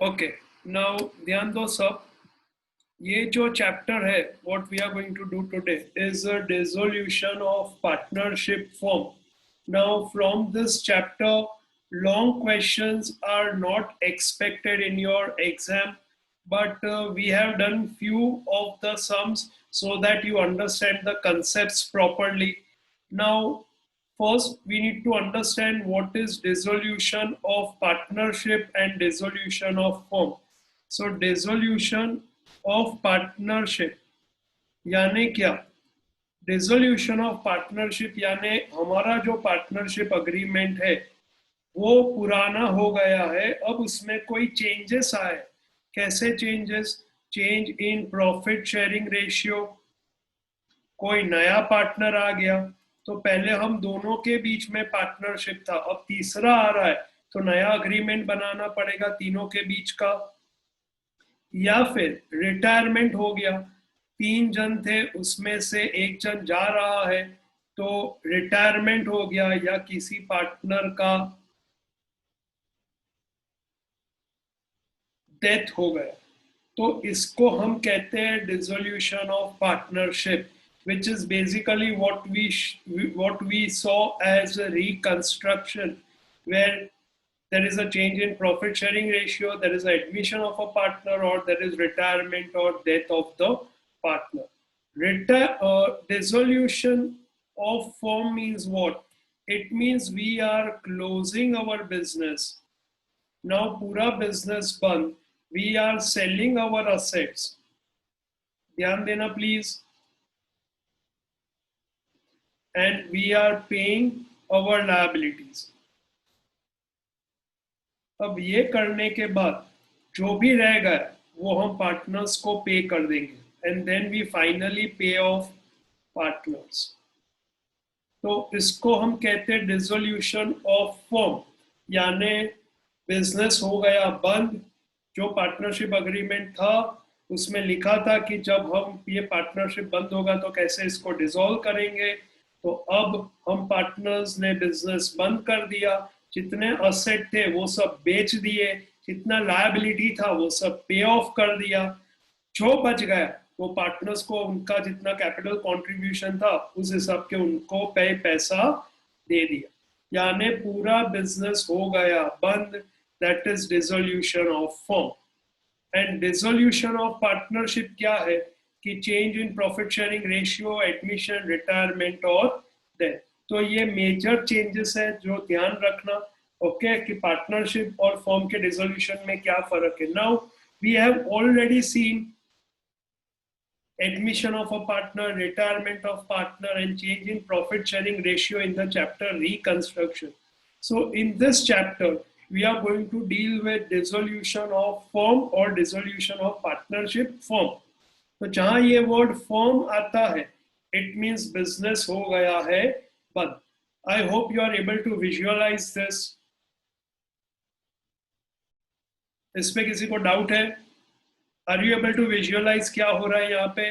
Okay, now ध्यान दो सब। ये जो चैप्टर है, what we are going to do today is a dissolution of partnership form. Now from this chapter, long questions are not expected in your exam, but we have done few of the sums so that you understand the concepts properly. Now, first we need to understand what is dissolution of partnership and dissolution of firm. So dissolution of partnership यानी क्या? Dissolution of partnership यानी हमारा जो partnership agreement है वो पुराना हो गया है, अब उसमें कोई चेंजेस आए. कैसे changes? Change in profit sharing ratio, कोई नया पार्टनर आ गया. तो पहले हम दोनों के बीच में पार्टनरशिप था, अब तीसरा आ रहा है तो नया अग्रीमेंट बनाना पड़ेगा तीनों के बीच का. या फिर रिटायरमेंट हो गया, 3 जन थे उसमें से एक जन जा रहा है तो रिटायरमेंट हो गया, या किसी पार्टनर का डेथ हो गया, तो इसको हम कहते हैं dissolution of partnership, which is basically what we saw as a reconstruction, where there is a change in profit sharing ratio, there is an admission of a partner, or there is retirement or death of the partner. Dissolution of firm means what? It means we are closing our business. Now पूरा business बंद, we are selling our assets. ध्यान देना please. And we are paying our liabilities. अब ये करने के बाद जो भी रह गया वो हम पार्टनर्स को पे कर देंगे, एंड देन वी फाइनली पे ऑफ पार्टनर्स. तो इसको हम कहते हैं डिसोल्यूशन ऑफ फर्म, यानी बिजनेस हो गया बंद. जो पार्टनरशिप अग्रीमेंट था उसमें लिखा था कि जब हम ये पार्टनरशिप बंद होगा तो कैसे इसको डिसॉल्व करेंगे. तो अब हम पार्टनर्स ने बिजनेस बंद कर दिया, जितने असेट थे वो सब बेच दिए, जितना लायबिलिटी था वो सब पे ऑफ कर दिया. जो बच गया वो पार्टनर्स को उनका जितना कैपिटल कंट्रीब्यूशन था उस हिसाब के उनको पैसा दे दिया, यानी पूरा बिजनेस हो गया बंद. That is dissolution of firm. And dissolution of partnership क्या है कि change in profit sharing ratio, admission, retirement और डेथ. तो ये मेजर चेंजेस है जो ध्यान रखना. ओके, कि पार्टनरशिप और फर्म के डिसोल्यूशन में क्या फर्क है. Now we have already seen admission of a partner, retirement of partner, and change in profit sharing ratio in the chapter reconstruction. So in this chapter we are going to deal with dissolution of firm or dissolution of partnership firm. तो जहां ये word firm आता है it means business हो गया है बंद. I hope you are able to visualize this. इसमें किसी को डाउट है? Are you able to visualise क्या हो रहा है यहाँ पे?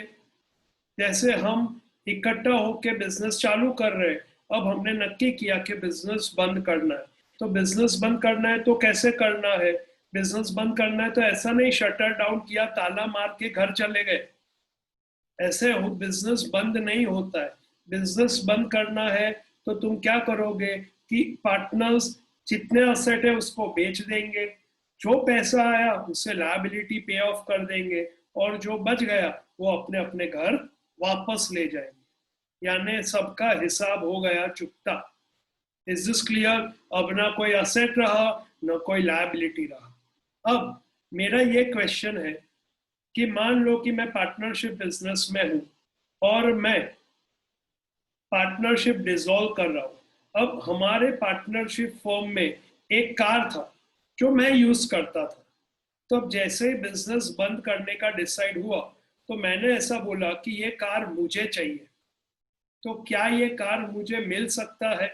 जैसे हम इकट्ठा होके बिजनेस चालू कर रहे हैं, अब हमने नक्की किया कि बिजनेस बंद करना है. तो बिजनेस बंद करना है तो कैसे करना है? बिजनेस बंद करना है तो ऐसा नहीं शटर डाउन किया, ताला मार के घर चले गए, ऐसे बिजनेस बंद नहीं होता है. बिजनेस बंद करना है तो तुम क्या करोगे कि पार्टनर्स जितने असेट है उसको बेच देंगे, जो पैसा आया उससे लायबिलिटी पे ऑफ कर देंगे, और जो बच गया वो अपने अपने घर वापस ले जाएंगे, यानी सबका हिसाब हो गया चुकता. Is this clear? अब ना कोई असेट रहा ना कोई लायबिलिटी रहा. अब मेरा ये क्वेश्चन है कि मान लो कि मैं पार्टनरशिप बिजनेस में हूं और मैं पार्टनरशिप डिसॉल्व कर रहा हूं. अब हमारे पार्टनरशिप फर्म में एक कार था जो मैं यूज करता था. तो अब जैसे बिजनेस बंद करने का डिसाइड हुआ तो मैंने ऐसा बोला कि ये कार मुझे चाहिए. तो क्या ये कार मुझे मिल सकता है?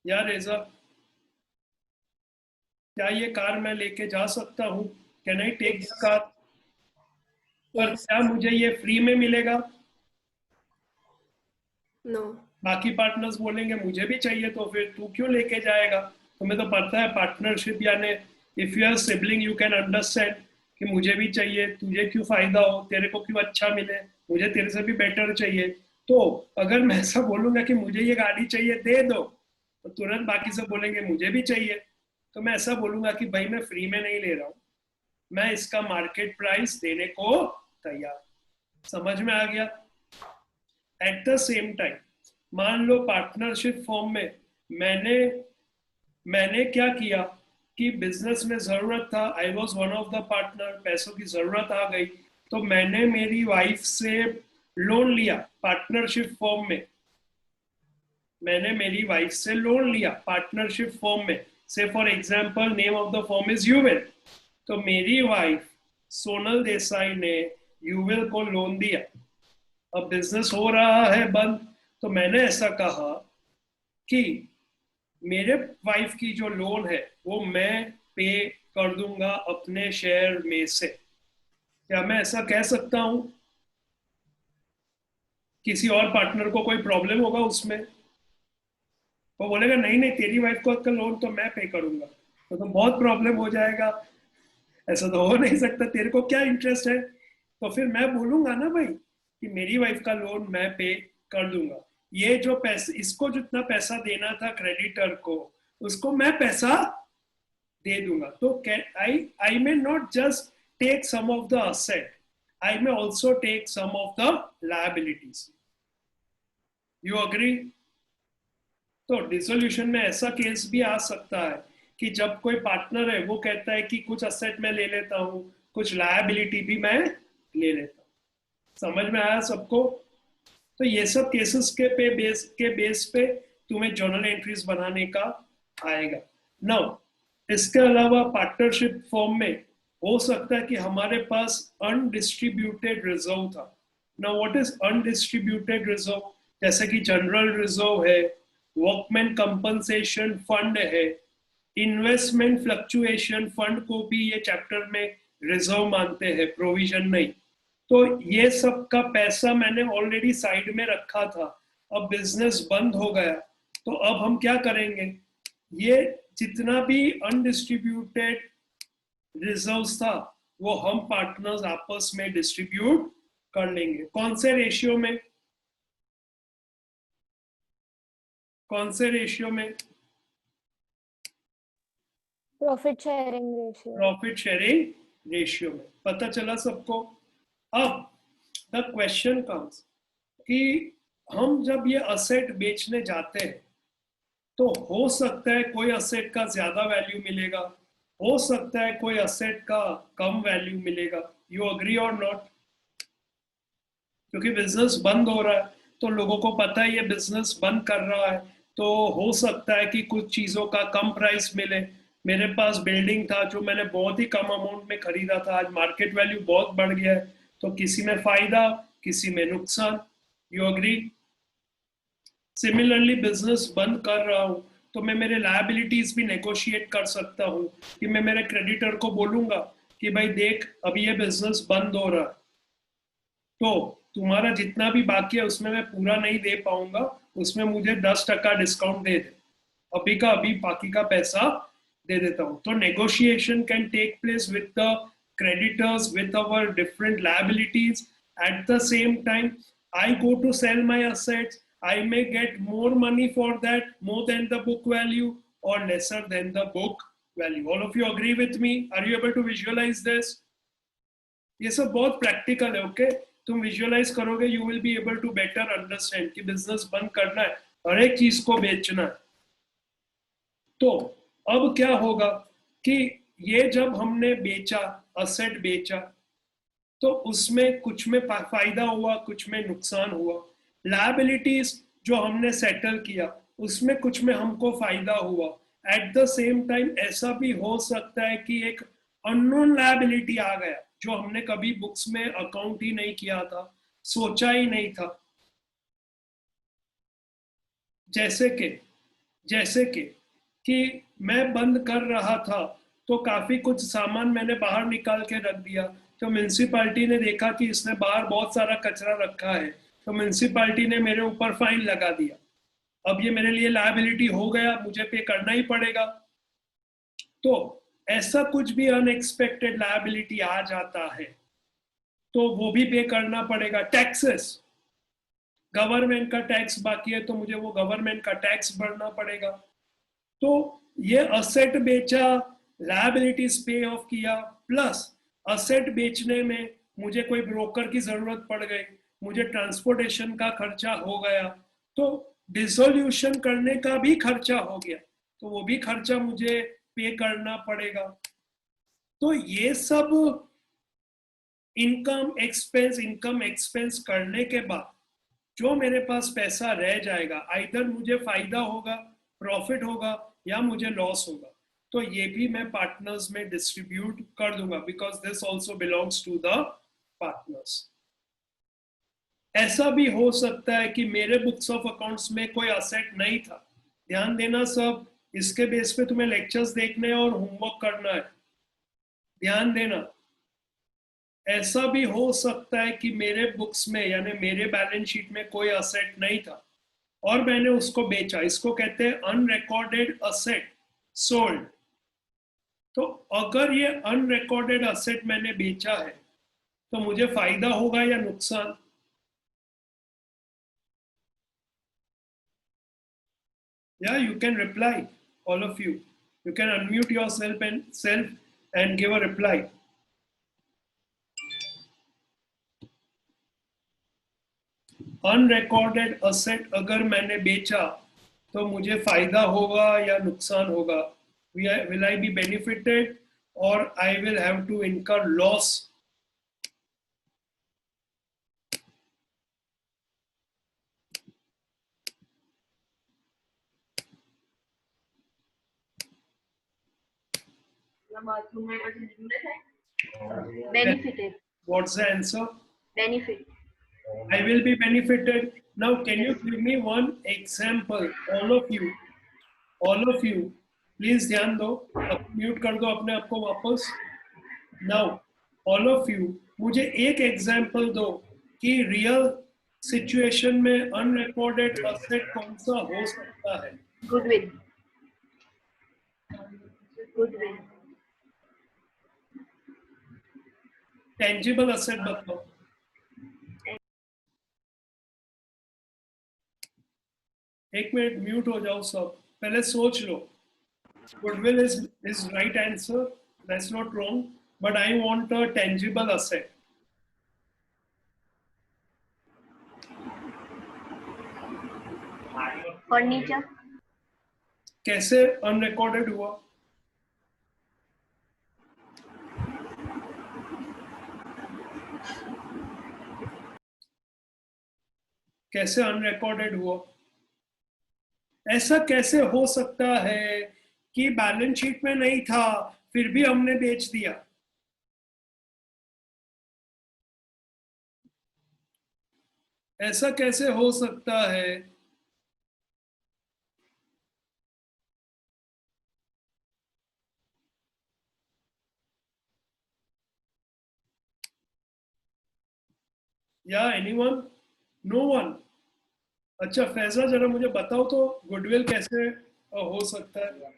यार रेजा, क्या ये कार मैं लेके जा सकता हूँ? Can I take the car? पर Yes. क्या मुझे ये फ्री में मिलेगा? नो। बाकी पार्टनर्स बोलेंगे मुझे भी चाहिए, तो फिर तू क्यों लेके जाएगा? तुम्हें तो पता है पार्टनरशिप यानी if you are sibling you can understand कि मुझे भी चाहिए, तुझे क्यों फायदा हो, तेरे को क्यों अच्छा मिले, मुझे तेरे से भी बेटर चाहिए। तो अगर मैं ऐसा बोलूंगा कि मुझे ये गाड़ी चाहिए दे दो, तो तुरंत बाकी सब बोलेंगे मुझे भी चाहिए। तो मैं ऐसा बोलूंगा कि भाई मैं फ्री में नहीं ले रहा हूँ, मैं इसका मार्केट प्राइस देने को तैयार। समझ में आ गया? एट द सेम टाइम मान लो पार्टनरशिप फॉर्म में मैंने मैंने क्या किया कि बिजनेस में जरूरत था, I was one of the partner, पैसों की जरूरत आ गई, तो मैंने मेरी वाइफ से लोन लिया पार्टनरशिप फॉर्म में। मैंने मेरी वाइफ से लोन लिया पार्टनरशिप फॉर्म में। Say for example name of the firm is यूविल, तो मेरी वाइफ सोनल देसाई ने यूविल को लोन दिया। अब बिजनेस हो रहा है बंद, तो मैंने ऐसा कहा कि मेरे वाइफ की जो लोन है वो मैं पे कर दूंगा अपने शेयर में से। क्या मैं ऐसा कह सकता हूं? किसी और पार्टनर को कोई प्रॉब्लम होगा उसमें? वो बोलेगा नहीं नहीं तेरी वाइफ को का लोन तो मैं पे करूंगा, तो बहुत प्रॉब्लम हो जाएगा, ऐसा तो हो नहीं सकता, तेरे को क्या इंटरेस्ट है? तो फिर मैं बोलूंगा ना भाई कि मेरी वाइफ का लोन मैं पे कर दूंगा, ये जो पैसे इसको जितना पैसा देना था क्रेडिटर को उसको मैं पैसा दे दूंगा। तो I I may not just take some of the asset, I may also take some of the liabilities. You agree? तो डिसोल्यूशन में ऐसा केस भी आ सकता है कि जब कोई पार्टनर है वो कहता है कि कुछ असेट मैं ले लेता हूँ, कुछ लायबिलिटी भी मैं ले लेता हूँ। समझ में आया सबको? तो ये सब केसेस के बेस पे तुम्हें जर्नल एंट्रीज बनाने का आएगा। नाउ इसके अलावा पार्टनरशिप फॉर्म में हो सकता है कि हमारे पास अनडिस्ट्रीब्यूटेड रिजर्व था। Now what is undistributed reserve? जैसे कि जनरल रिजर्व है, वर्कमैन कंपनसेशन फंड है, इन्वेस्टमेंट फ्लक्चुएशन फंड को भी ये चैप्टर में रिजर्व मानते हैं, प्रोविजन नहीं। तो ये सब का पैसा मैंने ऑलरेडी साइड में रखा था, अब बिजनेस बंद हो गया, तो अब हम क्या करेंगे? ये जितना भी अनडिस्ट्रीब्यूटेड रिजर्व्स था वो हम पार्टनर्स आपस में डिस्ट्रीब्यूट कर लेंगे। कौन से रेशियो में? कौन से रेशियो में? Profit sharing ratio. Profit sharing ratio में। पता चला सबको? अब द क्वेश्चन कम्स कि हम जब ये असेट बेचने जाते हैं तो हो सकता है कोई असेट का ज्यादा वैल्यू मिलेगा, हो सकता है कोई असेट का कम वैल्यू मिलेगा। यू अग्री और नॉट? क्योंकि बिजनेस बंद हो रहा है तो लोगों को पता है ये बिजनेस बंद कर रहा है, तो हो सकता है कि कुछ चीजों का कम प्राइस मिले। मेरे पास बिल्डिंग था जो मैंने बहुत ही कम अमाउंट में खरीदा था, आज मार्केट वैल्यू बहुत बढ़ गया है, तो किसी में फायदा किसी में नुकसान। You agree? सिमिलरली बिजनेस बंद कर रहा हूं तो मैं मेरे लायबिलिटीज भी नेगोशिएट कर सकता हूं कि मैं मेरे क्रेडिटर को बोलूंगा कि भाई देख अभी ये बिजनेस बंद हो रहा है, तो तुम्हारा जितना भी बाकी है उसमें मैं पूरा नहीं दे पाऊंगा, उसमें मुझे 10% डिस्काउंट दे दे, अभी का अभी बाकी का पैसा दे देता हूँ। तो negotiation can take place with the creditors with our different liabilities. At the same time, I go to sell my assets, I may get more money for that, more than the book value or lesser than the book value. All of you agree with me? Are you able to visualize this? ये सब बहुत practical है, okay? तुम visualise करोगे you will be able to better understand कि business बंद करना है, हर एक चीज को बेचना है। तो अब क्या होगा कि ये जब हमने बेचा, असेट बेचा, तो उसमें कुछ में फायदा हुआ कुछ में नुकसान हुआ। लायबिलिटीज जो हमने सेटल किया उसमें कुछ में हमको फायदा हुआ। एट द सेम टाइम ऐसा भी हो सकता है कि एक अननोन लायबिलिटी आ गया जो हमने कभी बुक्स में अकाउंट ही नहीं किया था, सोचा ही नहीं था। जैसे कि मैं बंद कर रहा था तो काफी कुछ सामान मैंने बाहर निकाल के रख दिया, तो म्यूनसिपालिटी ने देखा कि इसने बाहर बहुत सारा कचरा रखा है, तो म्युनिसिपैलिटी ने मेरे ऊपर फाइन लगा दिया, अब ये मेरे लिए लायबिलिटी हो गया, मुझे पे करना ही पड़ेगा। तो ऐसा कुछ भी अनएक्सपेक्टेड लायबिलिटी आ जाता है तो वो भी पे करना पड़ेगा। टैक्सेस, गवर्नमेंट का टैक्स बाकी है तो मुझे वो गवर्नमेंट का टैक्स भरना पड़ेगा। तो ये असेट बेचा, लायबिलिटीज पे ऑफ किया, प्लस असेट बेचने में मुझे कोई ब्रोकर की जरूरत पड़ गई, मुझे ट्रांसपोर्टेशन का खर्चा हो गया, तो डिसोल्यूशन करने का भी खर्चा हो गया, तो वो भी खर्चा मुझे पे करना पड़ेगा। तो ये सब इनकम एक्सपेंस करने के बाद जो मेरे पास पैसा रह जाएगा, आइदर मुझे फायदा होगा, प्रॉफिट होगा, या मुझे लॉस होगा, तो ये भी मैं पार्टनर्स में डिस्ट्रीब्यूट कर दूंगा, because this also belongs to the partners. ऐसा भी हो सकता है कि मेरे बुक्स ऑफ अकाउंट्स में कोई असेट नहीं था। ध्यान देना सब, इसके बेस पे तुम्हें लेक्चर्स देखने और होमवर्क करना है, ध्यान देना। ऐसा भी हो सकता है कि मेरे बुक्स में यानी मेरे बैलेंस शीट में कोई असेट नहीं था और मैंने उसको बेचा, इसको कहते हैं अनरिकॉर्डेड असेट सोल्ड। तो अगर ये अनरिकॉर्डेड असेट मैंने बेचा है तो मुझे फायदा होगा या नुकसान? Yeah, you can reply, all of you. You can unmute yourself and give a reply. Unrecorded asset अगर मैंने बेचा तो मुझे फायदा होगा या नुकसान होगा? Will I be benefited or I will have to incur loss? Benefited. What's the answer? Benefit. I will be benefited. Now, can you give me one example? All of you, please ध्यान दो, mute कर दो अपने आप को वापस। Now, all of you, मुझे एक एग्जाम्पल दो कि रियल सिचुएशन में अनरिकॉर्डेड असेट कौन सा हो सकता है? Goodwill. Goodwill. टेंजिबल असेट बताओ। एक मिनट म्यूट हो जाओ सब, पहले सोच लो। Goodwill is right answer, that's not wrong, but I want a tangible asset. Furniture. कैसे अनरिकॉर्डेड हुआ? कैसे अनरिकॉर्डेड हुआ? ऐसा कैसे हो सकता है कि बैलेंस शीट में नहीं था फिर भी हमने बेच दिया? ऐसा कैसे हो सकता है? या एनीवन? No one? अच्छा फैजा, जरा मुझे बताओ तो गुडविल कैसे हो सकता है?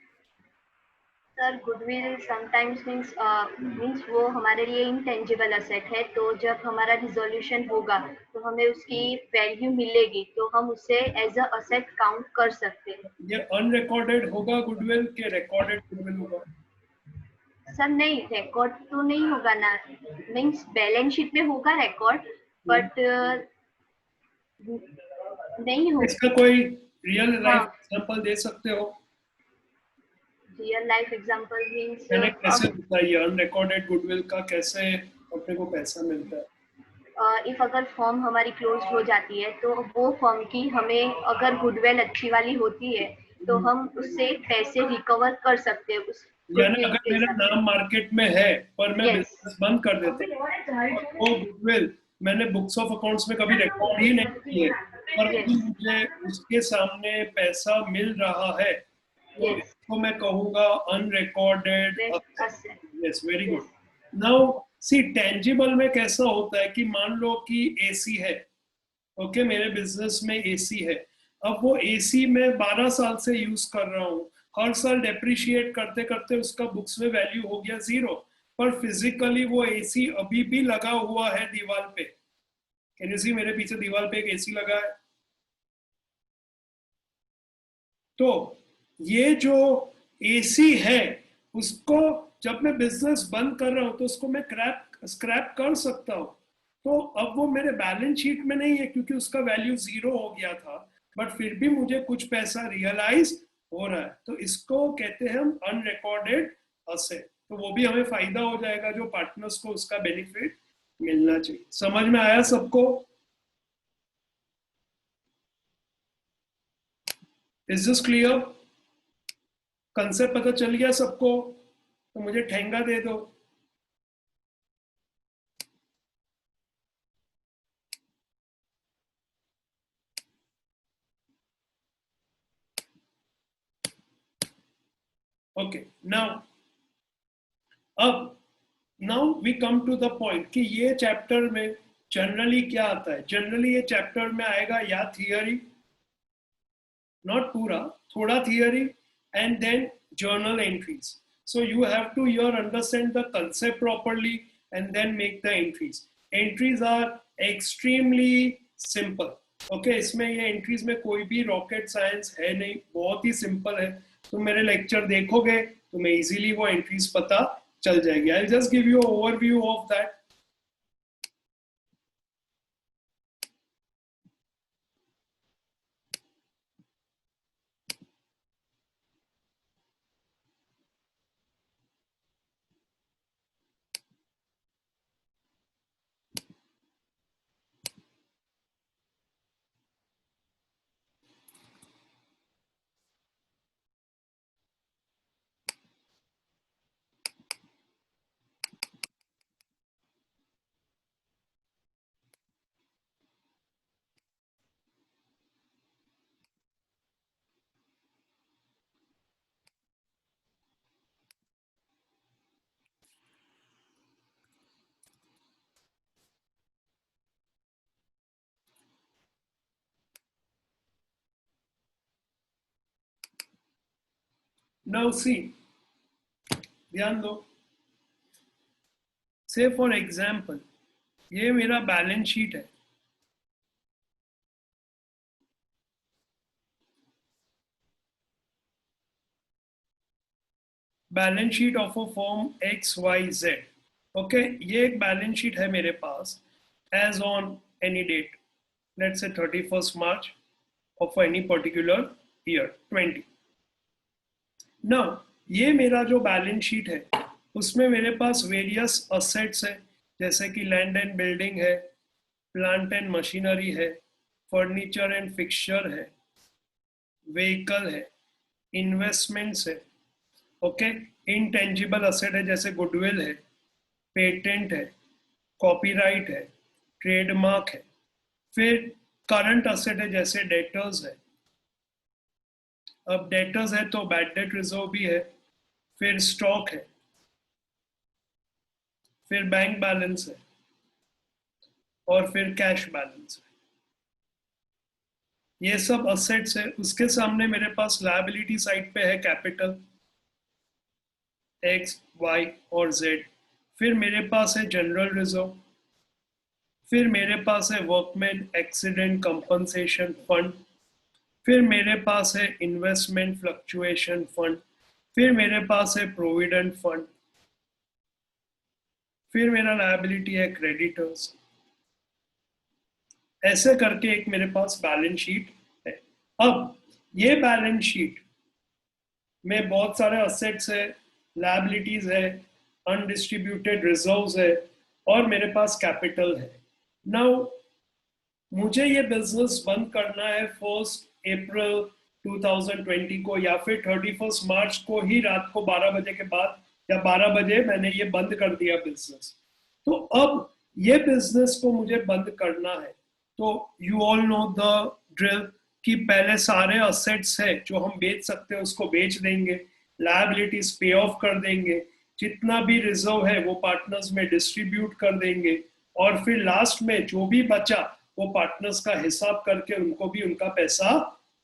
सर गुडविल समटाइम्स मीन्स वो हमारे लिए इंटेंजिबल असेट है, तो जब हमारा रिजोल्यूशन होगा तो हमें उसकी वैल्यू मिलेगी, तो हम उसे एज अ असेट काउंट कर सकते हैं। ये अनरिकॉर्डेड होगा गुडविल के रिकॉर्डेड गुडविल होगा? सर नहीं, रिकॉर्ड तो नहीं होगा ना, मीन्स बैलेंस शीट में होगा रिकॉर्ड, बट नहीं होगा। इसका कोई रियल लाइफ एग्जांपल दे सकते हो? रियल लाइफ एग्जांपल मींस मैंने कैसे बताइए अनरिकॉर्डेड गुडविल का कैसे अपने को पैसा मिलता है? इफ अगर फॉर्म हमारी क्लोज हो जाती है तो वो फॉर्म की हमें अगर गुडविल अच्छी वाली होती है तो हम उससे पैसे रिकवर कर सकते हैं उस यानी अगर मेरा नाम मार्केट में है पर मैं बिजनेस बंद कर देता हूँ, वो गुडविल मैंने बुक्स ऑफ अकाउंट्स में कभी रिकॉर्ड ही नहीं की है, पर मुझे उसके सामने पैसा मिल रहा है, तो इसको मैं कहूँगा unrecorded. Yes, very good. Now see tangible में कैसा होता है कि मान लो कि एसी है ओके, मेरे बिजनेस में एसी है, अब वो एसी मैं 12 साल से यूज कर रहा हूँ, हर साल डेप्रिशिएट करते करते उसका बुक्स में वैल्यू हो गया 0, पर फिजिकली वो एसी अभी भी लगा हुआ है दीवार पे। कैन यू सी, मेरे पीछे दीवार पे एक एसी लगा है। तो ये जो एसी है उसको जब मैं बिजनेस बंद कर रहा हूं तो उसको मैं स्क्रैप कर सकता हूं। तो अब वो मेरे बैलेंस शीट में नहीं है क्योंकि उसका वैल्यू 0 हो गया था, बट फिर भी मुझे कुछ पैसा रियलाइज हो रहा है, तो इसको कहते हैं हम अनरिकॉर्डेड असेट। तो वो भी हमें फायदा हो जाएगा, जो पार्टनर्स को उसका बेनिफिट मिलना चाहिए। समझ में आया सबको? Is this clear? कंसेप्ट पता चल गया सबको? तो मुझे ठेंगा दे दो। ओके, अब now we come to the point कि ये चैप्टर में जनरली क्या आता है। जनरली ये चैप्टर में आएगा या थियरी, नॉट पूरा, थोड़ा theory, and then journal entries. So you have to here understand the concept properly and then make the entries. Entries are extremely simple. Okay, इसमें ये entries में कोई भी rocket science है नहीं, बहुत ही simple है। तुम मेरे lecture देखोगे तुम्हें easily वो entries पता चल जाएगी। I'll just give you an overview of that. Now see, ध्यान दो। से फॉर एग्जाम्पल ये मेरा बैलेंस शीट है, balance sheet of a firm XYZ। Okay, ये एक बैलेंस शीट है मेरे पास as on any date, let's say 31st March of any particular year 20। Now ये मेरा जो बैलेंस शीट है उसमें मेरे पास वेरियस असेट्स है, जैसे कि लैंड एंड बिल्डिंग है, प्लांट एंड मशीनरी है, फर्नीचर एंड फिक्सचर है, व्हीकल है, इन्वेस्टमेंट्स है। ओके, इनटेंजिबल असेट है जैसे गुडविल है, पेटेंट है, कॉपीराइट है, ट्रेडमार्क है। फिर करंट असेट है जैसे डेटर्स है, अब डेटर्स है तो बैड डेट रिजर्व भी है। फिर स्टॉक है, फिर बैंक बैलेंस है, और फिर कैश बैलेंस है। ये सब असेट्स है। उसके सामने मेरे पास लायबिलिटी साइड पे है कैपिटल X, Y और Z। फिर मेरे पास है जनरल रिजर्व, फिर मेरे पास है वर्कमैन एक्सीडेंट कंपनसेशन फंड, फिर मेरे पास है इन्वेस्टमेंट फ्लक्चुएशन फंड, फिर मेरे पास है प्रोविडेंट फंड, फिर मेरा लायबिलिटी है क्रेडिटर्स। ऐसे करके एक मेरे पास बैलेंस शीट है। अब ये बैलेंस शीट में बहुत सारे असेट्स है, लायबिलिटीज है, अनडिस्ट्रीब्यूटेड रिजर्व्स है, और मेरे पास कैपिटल है। नाउ मुझे ये बिजनेस बंद करना है 1 अप्रैल 2020 को, या फिर 31 मार्च को ही रात को 12 बजे के बाद, या 12 बजे मैंने ये बंद कर दिया बिजनेस। तो अब ये बिजनेस को मुझे बंद करना है, तो you all know the drill कि पहले सारे असेट्स है जो हम बेच सकते हैं उसको बेच देंगे, लायबिलिटीज पे ऑफ कर देंगे, जितना भी रिजर्व है वो पार्टनर्स में डिस्ट्रीब्यूट कर देंगे, और फिर लास्ट में जो भी बचा वो पार्टनर्स का हिसाब करके उनको भी उनका पैसा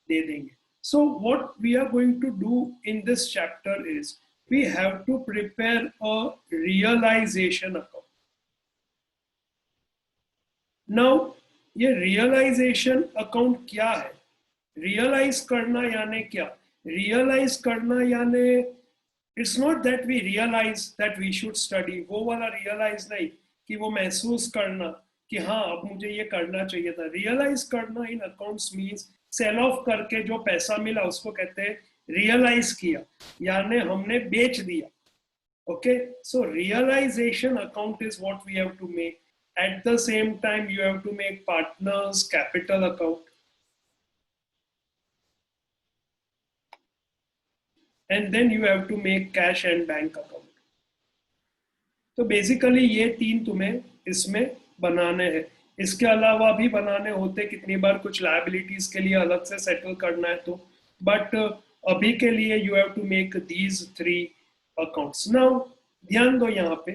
दे देंगे. So what we are going to do in this chapter is we have to prepare a realization account. Now ये realization account क्या है? Realize करना यानी क्या? Realize करना यानी it's not that we realize that we should study. वो वाला realize नहीं कि वो महसूस करना कि हाँ अब मुझे ये करना चाहिए था. Realize करना in accounts means sell off करके जो पैसा मिला उसको कहते हैं रियलाइज किया, यानी हमने बेच दिया. Okay, so realisation account is what we have to make. At the same time you have to make partners capital account and then you have to make cash and bank account. तो basically ये तीन तुम्हें इसमें बनाने हैं. इसके अलावा भी बनाने होते कितनी बार कुछ लायबिलिटीज के लिए अलग से सेटल करना है तो, बट अभी के लिए you have to make these 3 accounts. Now ध्यान दो यहाँ पे.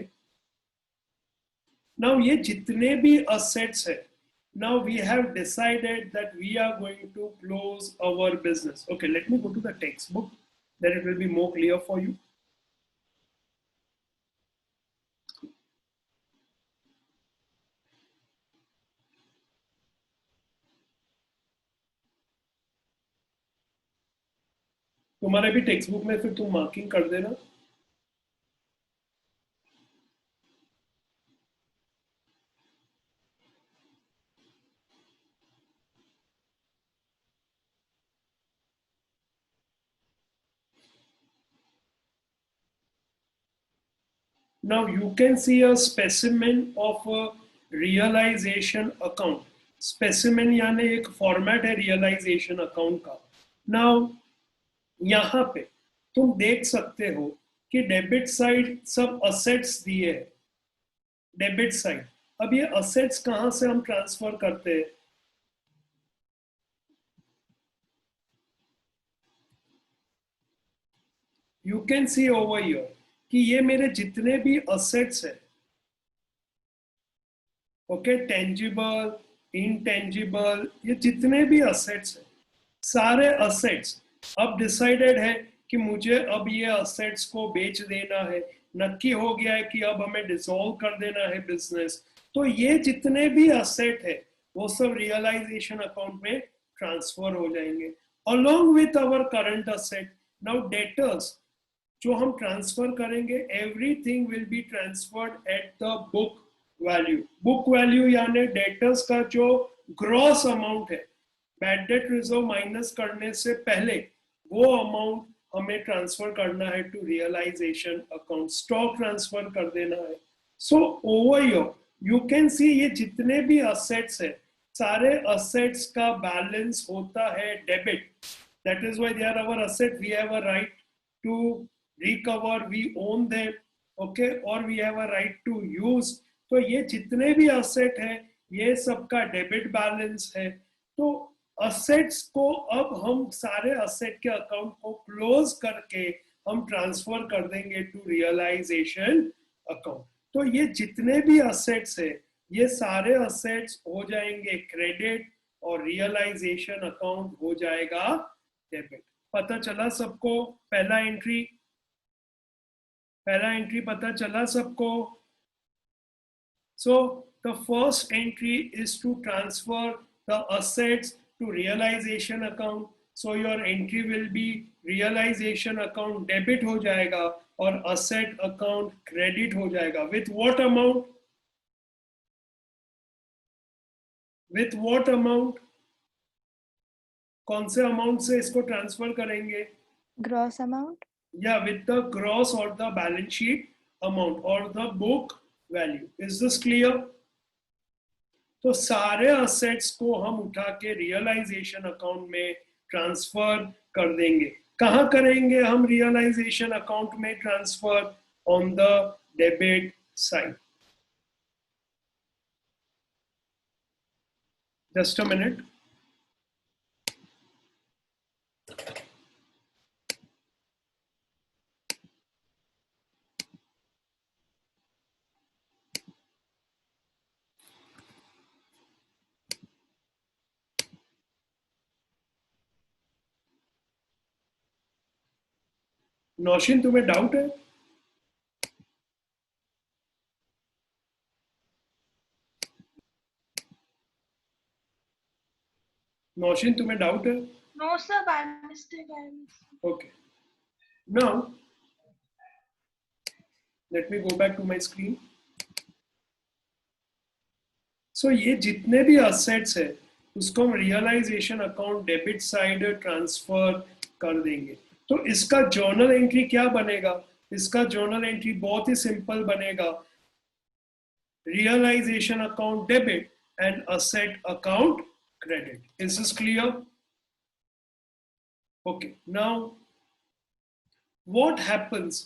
नाउ ये जितने भी असेट्स है, now we have decided that we are going to close our business. Okay, let me go to the text book, that it will be more clear for you. तुम्हारे भी टेक्स्ट बुक में फिर तुम marking कर देना. Now you can see a specimen of a realization account. Specimen यानी एक format है realization account का. Now यहाँ पे तुम देख सकते हो कि डेबिट साइड सब असेट्स दिए हैं. Debit side. अब ये असेट्स कहां से हम ट्रांसफर करते हैं? You can C over here कि ये मेरे जितने भी असेट्स है, ओके, टेंजिबल, इनटेंजिबल, ये जितने भी असेट्स है, सारे असेट्स अब डिसाइडेड है कि मुझे अब ये असेट्स को बेच देना है. नक्की हो गया है कि अब हमें डिसॉल्व कर देना है बिजनेस. तो ये जितने भी असेट है वो सब रियलाइजेशन अकाउंट में ट्रांसफर हो जाएंगे along with our current asset. Now debtors जो हम ट्रांसफर करेंगे, everything will be transferred at the book value. Book value यानी डेटर्स का जो ग्रॉस अमाउंट है, बैड डेट रिजर्व माइनस करने से पहले वो अमाउंट हमें ट्रांसफर करना है to realisation account. Stock transfer कर देना है. So over here you can see ये जितने भी असेट्स है, सारे असेट्स का बैलेंस होता है debit. That is why they are our asset. We have a right to recover, we own them, okay, or we have a right to use. तो ये जितने भी असेट है ये सबका डेबिट बैलेंस है. तो असेट्स को अब हम सारे असेट के अकाउंट को क्लोज करके हम ट्रांसफर कर देंगे टू रियलाइजेशन अकाउंट. तो ये जितने भी असेट्स है ये सारे असेट्स हो जाएंगे क्रेडिट और रियलाइजेशन अकाउंट हो जाएगा डेबिट. पता चला सबको? पहला एंट्री पता चला सबको? So the first entry is to transfer the assets to realization account. So your entry will be realization account debit हो जाएगा और asset account credit हो जाएगा. With what amount? With what amount? कौन से अमाउंट से इसको ट्रांसफर करेंगे? Gross amount? Yeah, with the gross or the balance sheet amount or the book value. Is this clear? तो सारे असेट्स को हम उठा के रियलाइजेशन अकाउंट में ट्रांसफर कर देंगे. कहां करेंगे हम रियलाइजेशन अकाउंट में transfer? On the debit side. Just a minute. Nausheen तुम्हें डाउट है? नौशीन तुम्हें डाउट है? No, sir, by mistake. Okay. Now, let me go back to my screen. So ये जितने भी assets है उसको हम realisation account debit side transfer कर देंगे. तो इसका जर्नल एंट्री क्या बनेगा? इसका जर्नल एंट्री बहुत ही सिंपल बनेगा. Realisation account debit and asset account credit. Is this clear? Okay. Now, what happens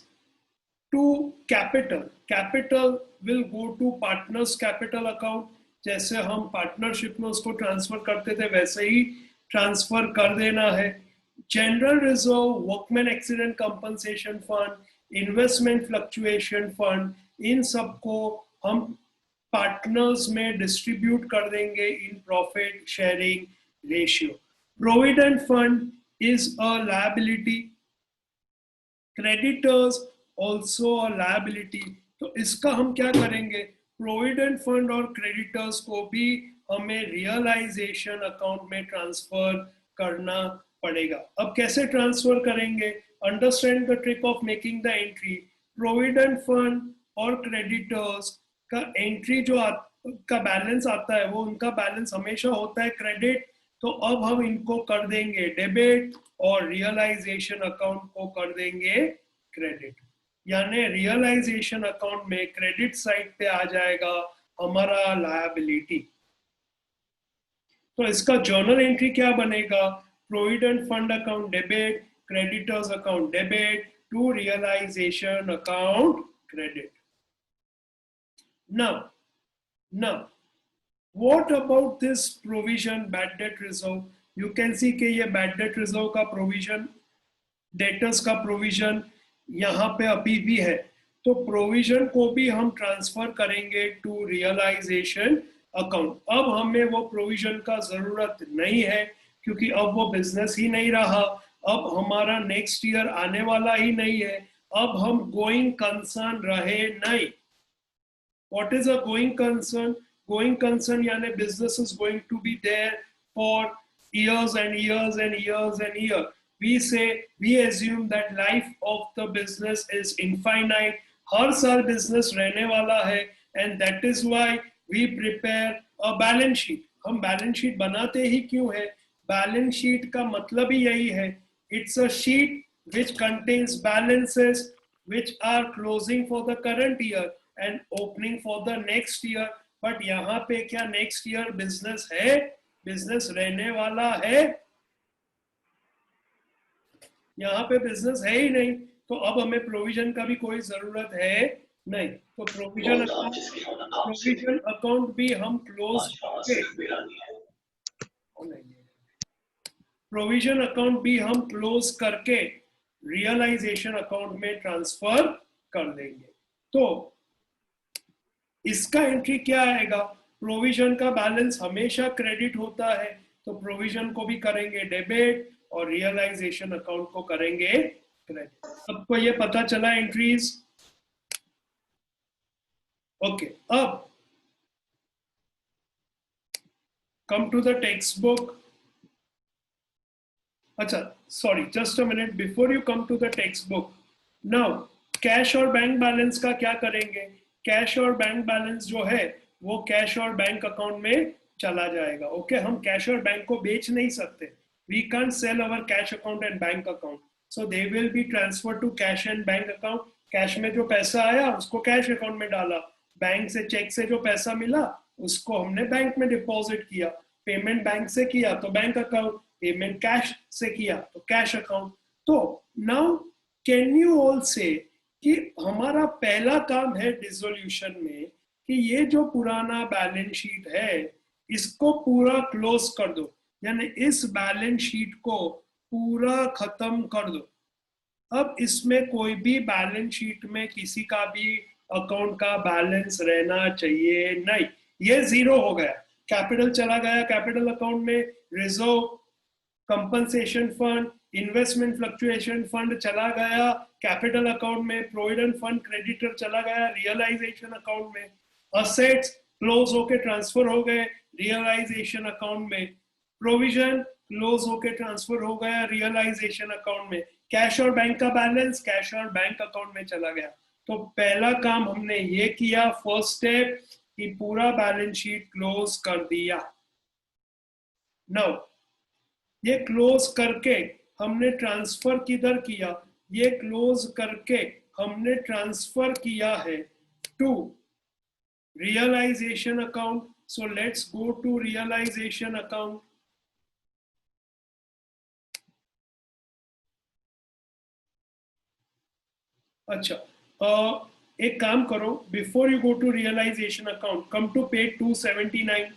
to capital? Capital will go to partners capital account. जैसे हम पार्टनरशिप में उसको ट्रांसफर करते थे वैसे ही ट्रांसफर कर देना है. General reserve, workman accident compensation fund, investment fluctuation fund, इन सबको हम पार्टनर्स में डिस्ट्रीब्यूट कर देंगे in profit sharing ratio. Provident fund is a liability, creditors also a liability. तो इसका हम क्या करेंगे? प्रोविडेंट फंड और क्रेडिटर्स को भी हमें रियलाइजेशन अकाउंट में ट्रांसफर करना पड़ेगा. अब कैसे ट्रांसफर करेंगे? Understand the trick of making the entry. Provident fund और क्रेडिटर्स का एंट्री जो का बैलेंस आता है वो उनका बैलेंस हमेशा होता है क्रेडिट. तो अब हम इनको कर देंगे डेबिट और रियलाइजेशन अकाउंट को कर देंगे क्रेडिट. यानी रियलाइजेशन अकाउंट में क्रेडिट साइड पे आ जाएगा हमारा लायबिलिटी. तो इसका जर्नल एंट्री क्या बनेगा? Provident fund account debit, creditors account debit to realisation account credit. Now, what about this provision bad debt reserve? You can see कि ये bad debt reserve का provision, debtors का provision यहाँ पे अभी भी है. तो provision को भी हम transfer करेंगे to realization account. अब हमें वो provision का जरूरत नहीं है क्योंकि अब वो business ही नहीं रहा. अब हमारा next year आने वाला ही नहीं है. अब हम going concern रहे नहीं. What is a going concern? Going concern यानी business is going to be there for years and years and years and years. We assume that life of the business is infinite. हर साल business रहने वाला है and that is why we prepare a balance sheet. हम balance sheet बनाते ही क्यों है? Balance sheet का मतलब ही यही है. It's a sheet which contains balances which are closing for the current year and opening for the next year. But यहाँ पे क्या next year business है? business रहने वाला है? यहाँ पे business है ही नहीं. तो अब हमें provision का भी कोई जरूरत है नहीं. तो provision account भी हम close provision account भी हम close करके realization account में transfer कर देंगे. तो इसका एंट्री क्या आएगा? प्रोविजन का बैलेंस हमेशा क्रेडिट होता है तो प्रोविजन को भी करेंगे डेबिट और रियलाइजेशन अकाउंट को करेंगे क्रेडिट. सबको ये पता चला एंट्रीज? ओके. अब come to the text book. अच्छा, sorry, just a minute before you come to the text book. Now cash और बैंक बैलेंस का क्या करेंगे? कैश और बैंक बैलेंस जो है वो कैश और बैंक अकाउंट में चला जाएगा. ओके. हम कैश और बैंक को बेच नहीं सकते. We can't sell our cash account and bank account. So they will be transfer to cash and bank account. Cash में जो पैसा आया उसको कैश अकाउंट में डाला. बैंक से चेक से जो पैसा मिला उसको हमने बैंक में डिपॉजिट किया. पेमेंट बैंक से किया तो बैंक अकाउंट, पेमेंट कैश से किया तो कैश अकाउंट. तो नाउ कैन यू ऑल से कि हमारा पहला काम है डिसोल्यूशन में कि ये जो पुराना बैलेंस शीट है इसको पूरा क्लोज कर दो. यानी इस बैलेंस शीट को पूरा खत्म कर दो. अब इसमें कोई भी बैलेंस शीट में किसी का भी अकाउंट का बैलेंस रहना चाहिए नहीं. ये जीरो हो गया. कैपिटल चला गया कैपिटल अकाउंट में. Reserve compensation fund, investment fluctuation fund चला गया कैपिटल अकाउंट में, प्रोविडेंट फंड क्रेडिटर चला गया रियलाइजेशन अकाउंट में, असेट्स क्लोज होके ट्रांसफर हो गए रियलाइजेशन अकाउंट में, प्रोविजन क्लोज होके ट्रांसफर हो गया रियलाइजेशन अकाउंट में, कैश और बैंक का बैलेंस कैश और बैंक अकाउंट में चला गया। तो पहला काम हमने ये किया, फर्स्ट स्टेप, कि पूरा बैलेंस शीट क्लोज कर दिया। नाउ ये क्लोज करके हमने ट्रांसफर किधर किया, ये क्लोज करके हमने ट्रांसफर किया है to realisation account. So let's go to realisation account. अच्छा, एक काम करो, before you go to realisation account, come to page 279।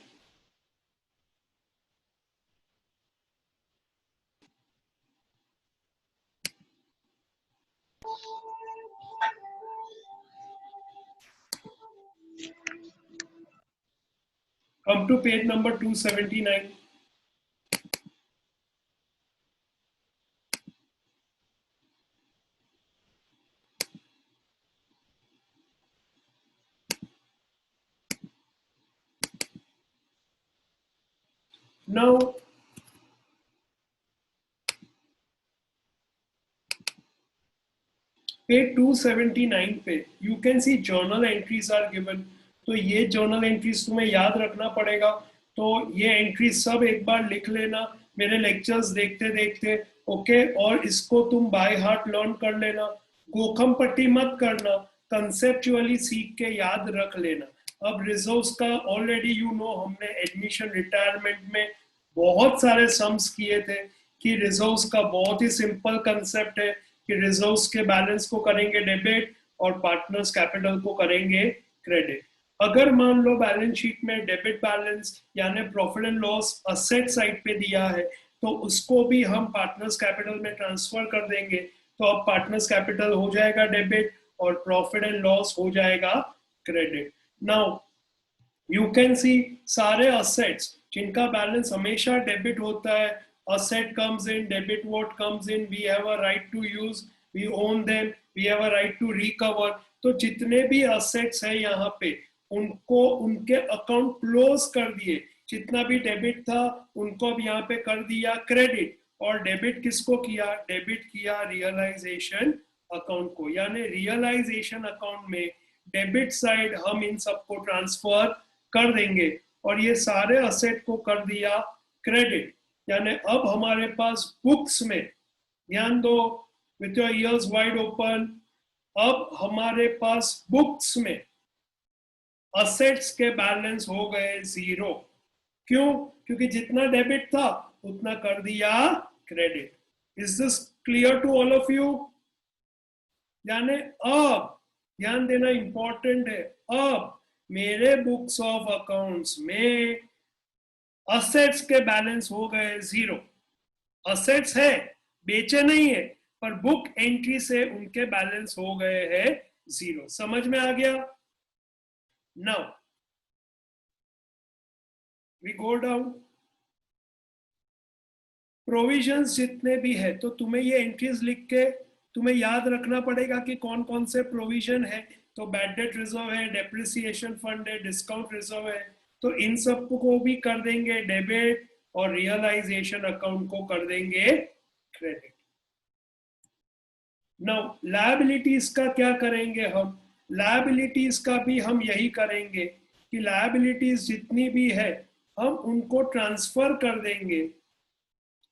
Come to page number 279. Now, page 279 पे you can see journal entries are given. तो ये journal entries तुम्हें याद रखना पड़ेगा। तो ये एंट्रीज सब एक बार लिख लेना मेरे लेक्चर्स देखते देखते, ओके। और इसको तुम बाय हार्ट लर्न कर लेना, गोखम पट्टी मत करना, कंसेप्चुअली सीख के याद रख लेना। अब रिजर्व्स का ऑलरेडी यू नो हमने एडमिशन रिटायरमेंट में बहुत सारे सम्स किए थे कि रिजर्व्स का बहुत ही सिंपल कंसेप्ट है कि रिजर्व्स के बैलेंस को करेंगे डेबिट और पार्टनर्स कैपिटल को करेंगे क्रेडिट। अगर मान लो बैलेंस शीट में डेबिट बैलेंस यानी profit and loss asset side पे दिया है, तो उसको भी हम पार्टनर्स कैपिटल में ट्रांसफर कर देंगे। तो अब पार्टनर्स कैपिटल हो जाएगा डेबिट और प्रॉफिट एंड लॉस हो जाएगा क्रेडिट। नाउ यू कैन सी सारे असेट्स जिनका बैलेंस हमेशा डेबिट होता है, asset comes in, debit what comes in, we have a right to use, we own them, we have a right to recover। तो जितने भी assets है यहाँ पे उनको उनके अकाउंट क्लोज कर दिए, जितना भी डेबिट था उनको अब यहाँ पे कर दिया क्रेडिट। और डेबिट किसको किया, डेबिट किया रियलाइजेशन अकाउंट को। यानी रियलाइजेशन अकाउंट में डेबिट साइड हम इन सबको ट्रांसफर कर देंगे और ये सारे असेट को कर दिया क्रेडिट। यानी अब हमारे पास बुक्स में, ध्यान दो with your ears wide open, अब हमारे पास बुक्स में असेट्स के बैलेंस हो गए जीरो। क्यों? क्योंकि जितना डेबिट था उतना कर दिया credit. Is this clear to all of you? यानी अब ध्यान देना इंपॉर्टेंट है, अब मेरे बुक्स ऑफ अकाउंट्स में असेट्स के बैलेंस हो गए जीरो। असेट्स है, बेचे नहीं है, पर बुक एंट्री से उनके बैलेंस हो गए हैं जीरो। समझ में आ गया? Now we go down. Provisions जितने भी है, तो तुम्हें ये एंट्रीज लिख के तुम्हें याद रखना पड़ेगा कि कौन कौन से प्रोविजन है। तो बैड डेट रिजर्व है, डेप्रिसिएशन फंड है, डिस्काउंट रिजर्व है, तो इन सब को भी कर देंगे डेबिट और रियलाइजेशन अकाउंट को कर देंगे क्रेडिट। नाउ लायबिलिटीज का क्या करेंगे हम? लायबिलिटीज का भी हम यही करेंगे कि लायबिलिटीज जितनी भी है हम उनको ट्रांसफर कर देंगे,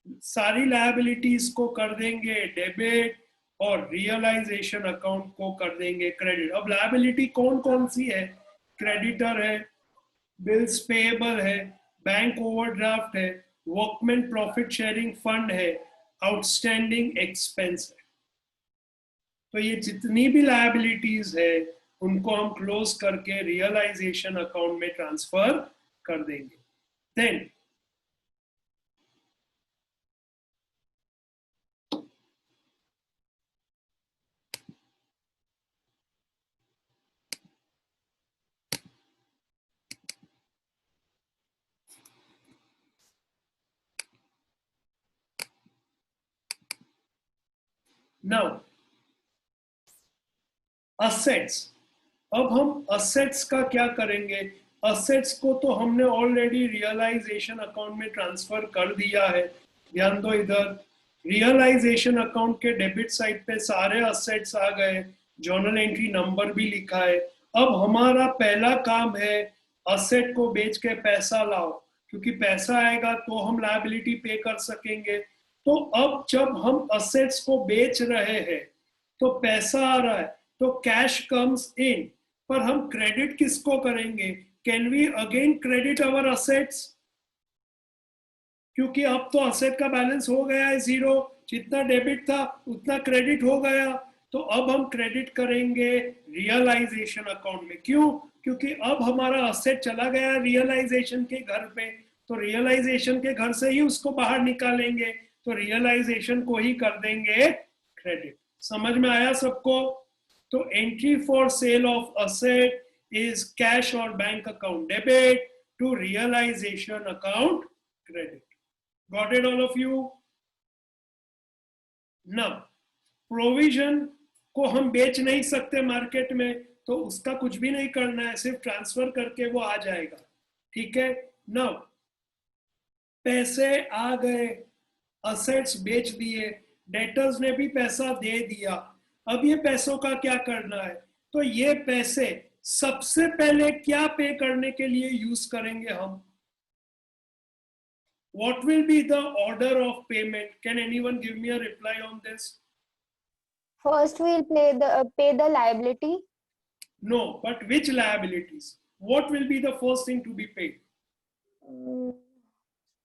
सारी लायबिलिटीज को कर देंगे डेबिट और रियलाइजेशन अकाउंट को कर देंगे क्रेडिट। अब लायबिलिटी कौन कौन सी है? क्रेडिटर है, बिल्स पेएबल है, बैंक ओवरड्राफ्ट है, वर्कमैन प्रॉफिट शेयरिंग फंड है, आउटस्टैंडिंग एक्सपेंस है। तो ये जितनी भी लायबिलिटीज है उनको हम क्लोज करके रियलाइजेशन अकाउंट में ट्रांसफर कर देंगे। देन नाउ असेट्स, अब हम असेट्स का क्या करेंगे? असेट्स को तो हमने ऑलरेडी रियलाइजेशन अकाउंट में ट्रांसफर कर दिया है। ध्यान दो इधर, रियलाइजेशन अकाउंट के डेबिट साइड पे सारे असेट्स आ गए, जर्नल एंट्री नंबर भी लिखा है। अब हमारा पहला काम है असेट को बेच के पैसा लाओ, क्योंकि पैसा आएगा तो हम लायबिलिटी पे कर सकेंगे। तो अब जब हम असेट्स को बेच रहे हैं तो पैसा आ रहा है, तो कैश कम्स इन, पर हम क्रेडिट किसको करेंगे? Can we again credit our assets? क्योंकि अब तो असेट का बैलेंस हो गया है जीरो, जितना डेबिट था उतना क्रेडिट हो गया। तो अब हम क्रेडिट करेंगे रियलाइजेशन अकाउंट में। क्यों? क्योंकि अब हमारा असेट चला गया रियलाइजेशन के घर पे, तो रियलाइजेशन के घर से ही उसको बाहर निकालेंगे, तो रियलाइजेशन को ही कर देंगे क्रेडिट। समझ में आया सबको? तो entry for sale of asset is cash और bank account debit to realisation account credit. Got it all of you? Now, provision को हम बेच नहीं सकते मार्केट में, तो उसका कुछ भी नहीं करना है, सिर्फ ट्रांसफर करके वो आ जाएगा। ठीक है? नाउ पैसे आ गए, असेट्स बेच दिए, डेटर्स ने भी पैसा दे दिया। अब ये पैसों का क्या करना है? तो ये पैसे सबसे पहले क्या पे करने के लिए यूज करेंगे हम? What will be the order of payment? Can anyone give me a reply on this? First, we'll pay the liability. No, but which liabilities? What will be the first thing to be paid?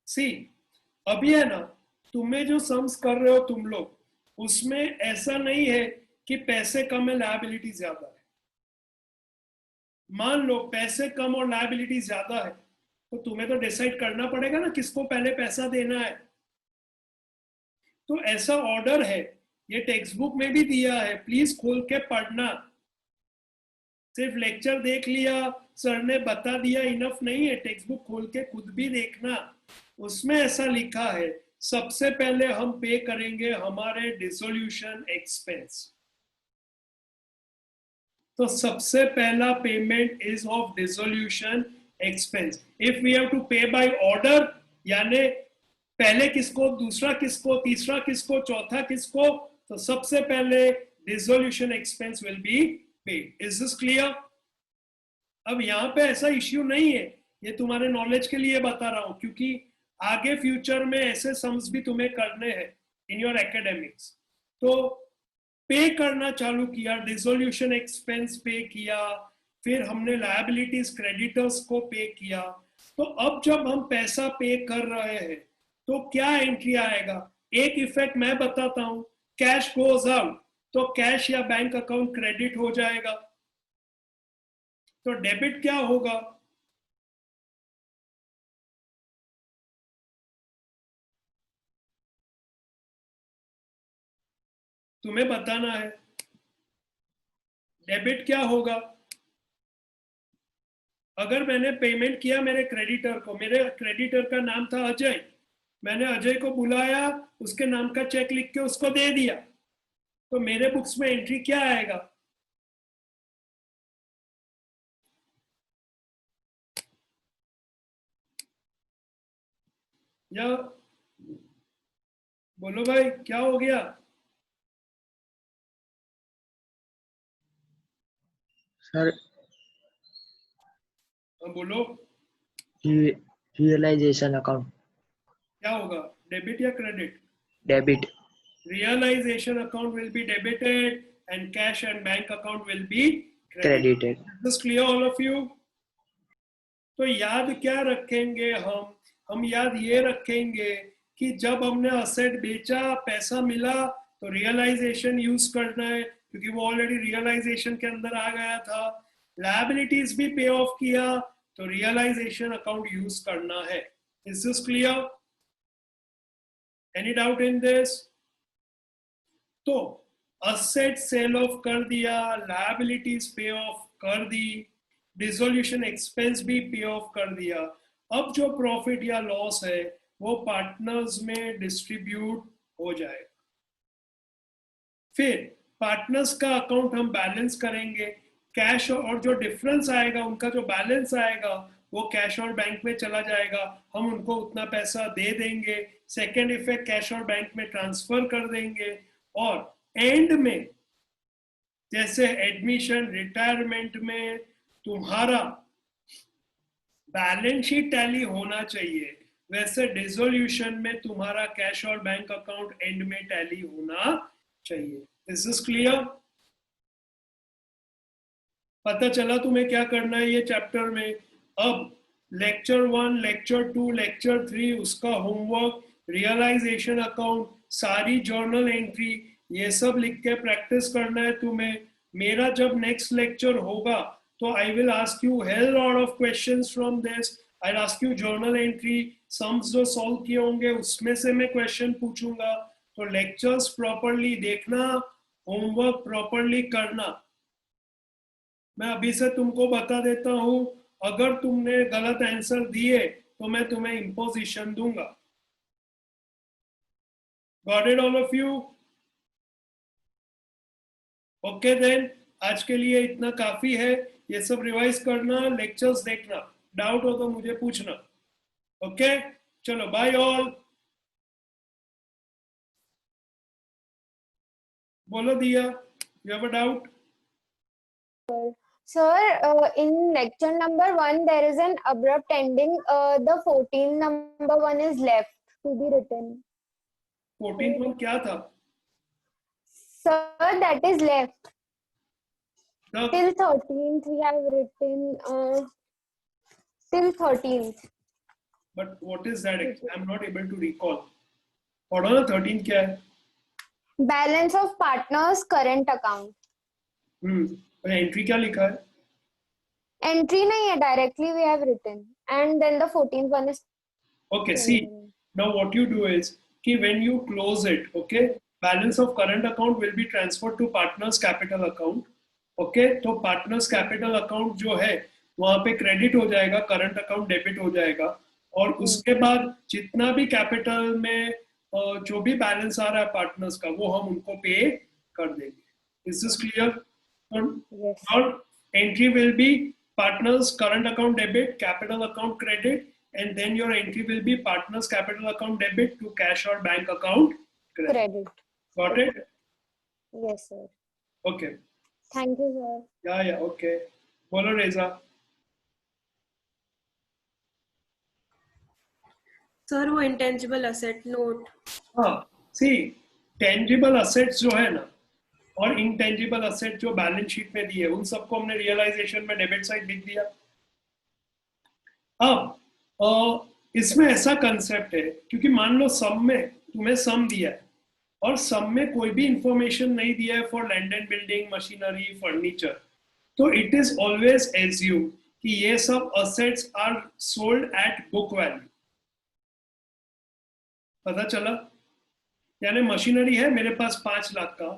See, अभी है ना, तुम्हें जो sums कर रहे हो तुम लोग, उसमें ऐसा नहीं है कि पैसे कम है लायबिलिटी ज्यादा है। मान लो पैसे कम और लायबिलिटी ज्यादा है, तो तुम्हें तो डिसाइड करना पड़ेगा ना किसको पहले पैसा देना है। तो ऐसा ऑर्डर है, ये टेक्स्ट बुक में भी दिया है, प्लीज खोल के पढ़ना। सिर्फ लेक्चर देख लिया, सर ने बता दिया इनफ नहीं है, टेक्स्ट बुक खोल के खुद भी देखना। उसमें ऐसा लिखा है, सबसे पहले हम पे करेंगे हमारे डिसोल्यूशन एक्सपेंस। तो सबसे पहला payment is of dissolution expense. If we have to pay by order, यानी पहले किसको, दूसरा किसको, तीसरा किसको, चौथा किसको, तो सबसे पहले dissolution expense will be paid. Is this clear? अब यहां पे ऐसा इश्यू नहीं है, ये तुम्हारे नॉलेज के लिए बता रहा हूं, क्योंकि आगे फ्यूचर में ऐसे सम्स भी तुम्हें करने हैं इन योर एकेडमिक्स। तो पे करना चालू किया, डिसोल्यूशन एक्सपेंस पे किया, फिर हमने लायबिलिटीज क्रेडिटर्स को पे किया। तो अब जब हम पैसा पे कर रहे हैं तो क्या एंट्री आएगा? एक इफेक्ट मैं बताता हूं, कैश गोज आउट, तो कैश या बैंक अकाउंट क्रेडिट हो जाएगा। तो डेबिट क्या होगा? तुम्हें बताना है। डेबिट क्या होगा? अगर मैंने पेमेंट किया मेरे क्रेडिटर को, मेरे क्रेडिटर का नाम था अजय, मैंने अजय को बुलाया, उसके नाम का चेक लिख के उसको दे दिया, तो मेरे बुक्स में एंट्री क्या आएगा? या बोलो भाई, क्या हो गया? सर बोलो, रियलाइजेशन अकाउंट क्या होगा? डेबिट या credit? Debit. Realization account will be debited and cash and bank account will be credited. Is this clear all of you? तो याद क्या रखेंगे हम याद ये रखेंगे कि जब हमने असेट बेचा, पैसा मिला, तो रियलाइजेशन यूज करना है, क्योंकि वो ऑलरेडी रियलाइजेशन के अंदर आ गया था। लायबिलिटीज भी पे ऑफ किया, तो रियलाइजेशन अकाउंट यूज करना है। Is this clear? Any doubt in this? तो असेट सेल ऑफ कर दिया, लायबिलिटीज पे ऑफ कर दी, डिसोल्यूशन एक्सपेंस भी पे ऑफ कर दिया। अब जो प्रॉफिट या लॉस है वो पार्टनर्स में डिस्ट्रीब्यूट हो जाएगा। फिर पार्टनर्स का अकाउंट हम बैलेंस करेंगे, कैश और जो डिफरेंस आएगा उनका जो बैलेंस आएगा वो कैश और बैंक में चला जाएगा, हम उनको उतना पैसा दे देंगे, सेकेंड इफेक्ट कैश और बैंक में ट्रांसफर कर देंगे, और एंड में जैसे एडमिशन रिटायरमेंट में तुम्हारा बैलेंस शीट टैली होना चाहिए, वैसे डिसोल्यूशन में तुम्हारा कैश और बैंक अकाउंट एंड में टैली होना चाहिए। Is this clear? पता चला तुम्हें क्या करना है ये चैप्टर में? अब लेक्चर 1, लेक्चर 2, लेक्चर 3 उसका होमवर्क, रियलाइजेशन अकाउंट, सारी जर्नल एंट्री, ये सब लिख के प्रैक्टिस करना है तुम्हें। मेरा जब नेक्स्ट लेक्चर होगा तो I will ask you hell lot of questions from this. I ask you journal entry, sums जो सॉल्व किए होंगे उसमें से मैं क्वेश्चन पूछूंगा। तो लेक्चर्स प्रॉपरली देखना, होमवर्क प्रॉपरली करना। मैं अभी से तुमको बता देता हूं, अगर तुमने गलत आंसर दिए तो मैं तुम्हें इंपोजिशन दूंगा। Got it all of you? Okay then, आज के लिए इतना काफी है। ये सब रिवाइज करना, लेक्चर्स देखना, डाउट हो तो मुझे पूछना। ओके, चलो बाय ऑल। बोलो दिया, you have a doubt? Sir, in lecture number 1, there is an abrupt ending. The 14 number one is left to be written. 14 में क्या था? Sir, that is left. The Till 13th we have written till 13th. but what is that? I'm not able to recall. पढ़ो ना, 13 क्या है? Balance of partners current account. और entry क्या लिखा है? Entry nahi hai, directly we have written. And then the 14th one is Okay, see, now what you do is कि when you close it, okay, balance of current account will be transferred to partners capital account. Okay, तो partners capital account जो है वहां पे credit हो जाएगा, current account debit हो जाएगा, और उसके बाद जितना भी कैपिटल में जो भी बैलेंस आ रहा है पार्टनर्स का वो हम उनको पे कर देंगे। Is this clear? Yes. और entry will be partners current account debit, capital account credit, and then your entry will be partners capital account debit to cash or bank account credit. Credit. Got it? Yes, sir. Okay. Thank you, sir. Yeah, okay. बोलो रेजा। Sir वो intangible asset note. हाँ, सी tangible assets जो है ना और intangible asset जो balance sheet में दिए उन सबको हमने रियलाइजेशन में डेबिट साइड लिख दिया। अब इसमें ऐसा कंसेप्ट है, क्योंकि मान लो सम में तुम्हें सम दिया है और सम में कोई भी इंफॉर्मेशन नहीं दिया है for land and building, machinery, furniture, तो इट इज ऑलवेज एज्यूम कि ये सब assets are sold at book value. पता चला? यानी मशीनरी है मेरे पास 5 लाख का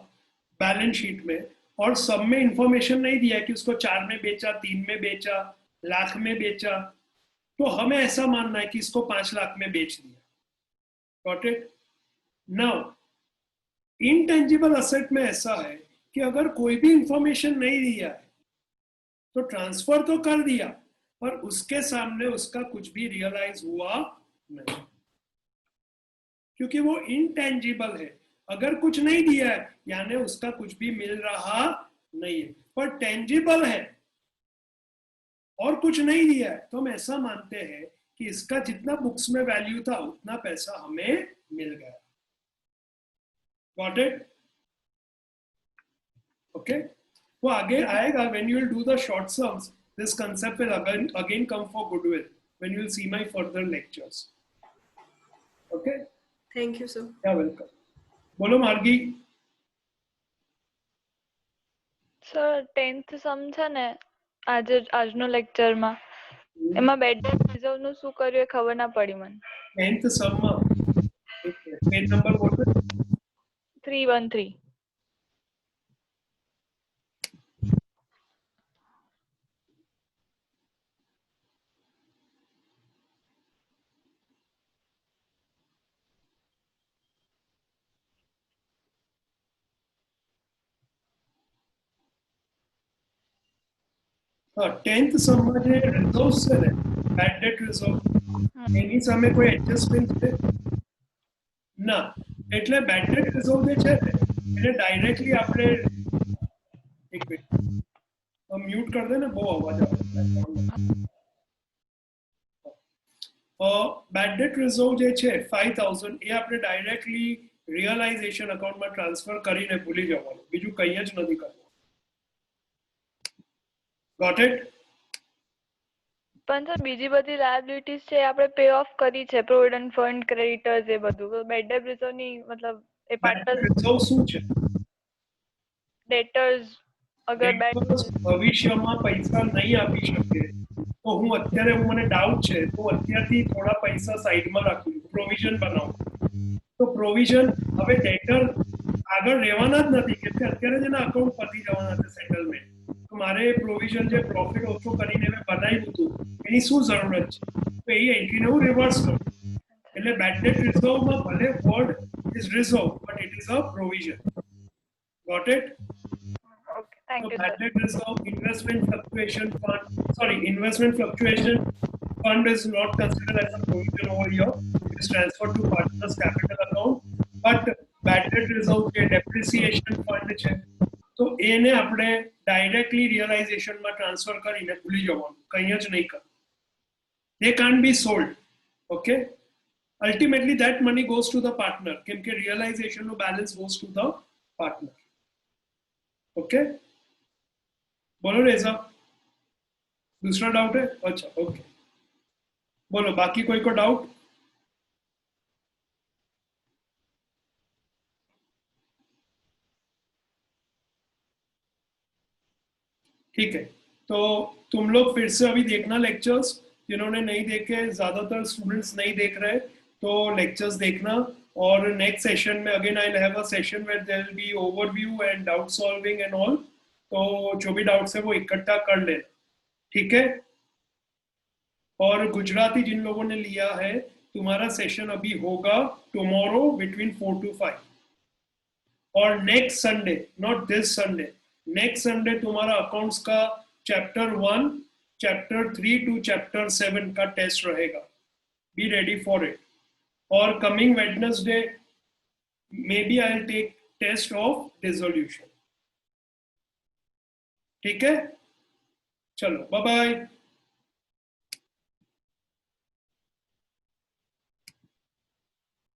बैलेंस शीट में, और सब में इंफॉर्मेशन नहीं दिया कि उसको 4 में बेचा, 3 में बेचा, लाख में बेचा, तो हमें ऐसा मानना है कि इसको 5 लाख में बेच दिया। Got it? Now intangible asset में ऐसा है कि अगर कोई भी इंफॉर्मेशन नहीं दिया है तो ट्रांसफर तो कर दिया पर उसके सामने उसका कुछ भी रियलाइज हुआ नहीं, क्योंकि वो इंटेंजिबल है। अगर कुछ नहीं दिया है यानी उसका कुछ भी मिल रहा नहीं है, पर टेंजिबल है और कुछ नहीं दिया है तो हम ऐसा मानते हैं कि इसका जितना बुक्स में वैल्यू था उतना पैसा हमें मिल गया। Got it? ओके, वो आगे आएगा when you will do the short sums, this concept will again come for goodwill when you will see my further lectures. Okay, thank you sir. या वेलकम। बोलो मार्गी। સર 10th સમ છે ને આજનો લેક્ચરમાં એમાં બેડ રિઝર્વ નું શું કર્યું એ ખબર ના પડી મને। 10th સમ માં પેજ નંબર બોલો। 313। હા 10th સમમાં જે રિઝર્વ્સ છે ને બેડ ડેટ રિઝર્વ એની સામે કોઈ એડજસ્ટમેન્ટ છે ના એટલે બેડ ડેટ રિઝર્વ જે છે ને એને ડાયરેક્ટલી આપણે એક મિનિટ म्यूट कर देना वो आवाज आ બેડ ડેટ રિઝર્વ જે છે 5000 એ આપણે ડાયરેક્ટલી રિયલાઇઝેશન અકાઉન્ટમાં ટ્રાન્સફર કરીને ભૂલી જવાનું બીજું કંઈ જ નથી કરવાનું ગોટ ઇટ પણ સર બીજી બધી લાયબિલિટીઝ છે એ આપણે પે ઓફ કરી છે પ્રોવિડન્ટ ફંડ ક્રેડિટર્સ એ બધું બેડ ડેટ રિઝર્વની મતલબ એ બેડ પાર્ટનર ડેટ રિઝર્વ શું છે ડેટર્સ અગર બેડ Debtors ભવિષ્યમાં પૈસા નહીં આપી શકે તો હું અત્યારે મને ડાઉટ છે તો અત્યારથી થોડા પૈસા સાઈડમાં રાખું પ્રોવિઝન બનાવું તો પ્રોવિઝન હવે ડેટર આગળ રહેવાના જ નથી કેમ કે અત્યારે જ એના અકાઉન્ટ પતી જવાના છે સેટલમેન્ટ તો મારે પ્રોવિઝન જે પ્રોફિટ ઓછો કરીને મેં બનાવ્યું હતું એની શું જરૂરત છે તો એ એન્ટ્રીને હું રિવર્સ કરું એટલે બેડ ડેટ રિઝર્વમાં ભલે word is reserve but it is a provision got it okay thank So you bad sir debt reserve, investment fluctuation fund, investment fluctuation fund is not considered as a provision over here. It is transferred to partner's capital account. But bad debt reserve છે, depreciation fund છે. તો એને આપણે directly રિયલાઇઝેશનમાં transfer કરીને ભૂલી જવાનું કંઈ જ નહીં કર they can't be sold okay ultimately that money goes to the partner કેમ કે realization no balance goes to the partner okay बोलो रेजा दूसरा डाउट है अच्छा ओके बोलो बाकी कोई को डाउट ठीक है तो तुम लोग फिर से अभी देखना लेक्चर्स जिन्होंने नहीं देखे ज्यादातर स्टूडेंट्स नहीं देख रहे तो लेक्चर्स देखना और नेक्स्ट सेशन में again I have a session where there will be overview and doubt solving and all तो जो भी डाउट्स है वो इकट्ठा कर लेना ठीक है और गुजराती जिन लोगों ने लिया है तुम्हारा सेशन अभी होगा टुमारो बिटवीन 4 to 5 और next Sunday not this Sunday next Sunday तुम्हारा अकाउंट्स का चैप्टर 1 चैप्टर 3 to चैप्टर 7 का टेस्ट रहेगा बी रेडी फॉर इट और coming Wednesday maybe I will take test of dissolution ठीक है चलो बाय बाय